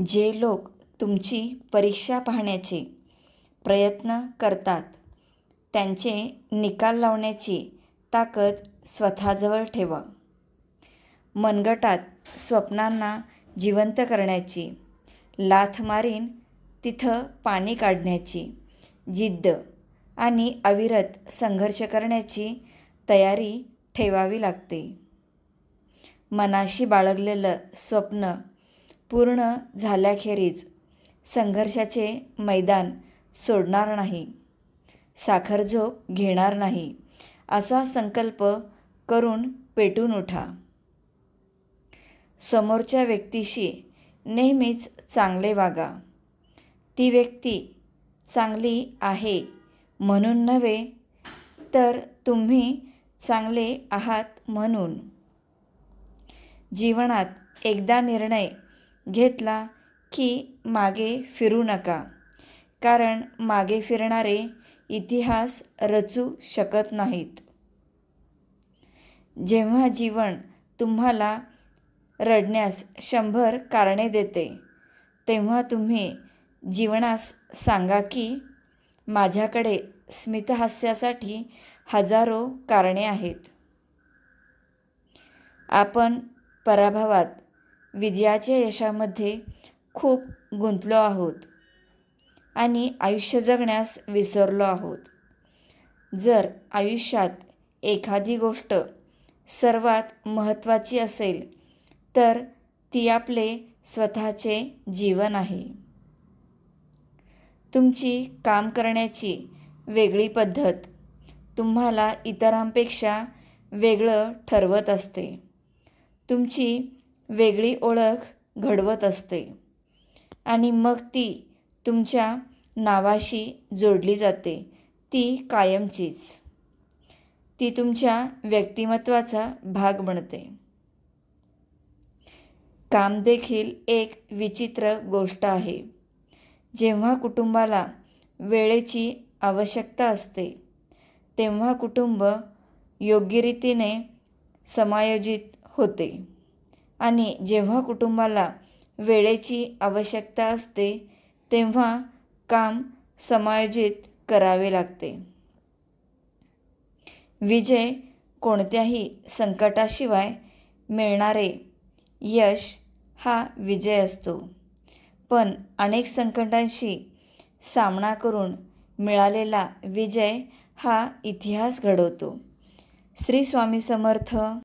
जे लोक तुमची परीक्षा पाहण्याचे प्रयत्न करतात त्यांचे निकाल लावण्याची ताकद स्वतःजवळ ठेवा. मनगटात स्वप्नांना जिवंत करण्याची, लाथ मारीन तिथं पाणी काढण्याची जिद्द आणि अविरत संघर्ष करण्याची तयारी ठेवावी लागते. मनाशी बाळगलेलं स्वप्न पूर्ण झाल्याखेरीज संघर्षाचे मैदान सोडणार नाही, साखरझोप घेणार नाही असा संकल्प करून पेटून उठा. समोरच्या व्यक्तीशी नेहमीच चांगले वागा. ती व्यक्ती चांगली आहे म्हणून नव्हे, तर तुम्ही चांगले आहात म्हणून. जीवनात एकदा निर्णय घेतला की मागे फिरू नका, कारण मागे फिरणारे इतिहास रचू शकत नाहीत. जेव्हा जीवन तुम्हाला रडण्यास 100 कारणे देते, तेव्हा तुम्ही जीवनास सांगा की माझ्याकडे स्मितहास्यासाठी हजारो कारणे आहेत. आपण पराभवात विजयाच्या यशामध्ये खूप गुंतलो आहोत आणि आयुष्य जगण्यास विसरलो आहोत. जर आयुष्यात एखादी गोष्ट सर्वात महत्त्वाची असेल तर ती आपले स्वतःचे जीवन आहे. तुमची काम करण्याची वेगळी पद्धत तुम्हाला इतरांपेक्षा वेगळं ठरवत असते. तुमची वेगळी ओळख घडवत असते आणि मग ती तुमच्या नावाशी जोडली जाते. ती कायमचीच. ती तुमच्या व्यक्तिमत्वाचा भाग बनते. काम देखील एक विचित्र गोष्ट आहे. जेव्हा कुटुंबाला वेळेची आवश्यकता असते, तेव्हा कुटुंब योग्य रीतीने समायोजित होते आणि जेव्हा कुटुंबाला वेळेची आवश्यकता असते, तेव्हा काम समायोजित करावे लागते. विजय कोणत्याही संकटाशिवाय मिळणारे यश हा विजय असतो, पण अनेक संकटांशी सामना करून मिळालेला विजय हा इतिहास घडवतो. श्री स्वामी समर्थ.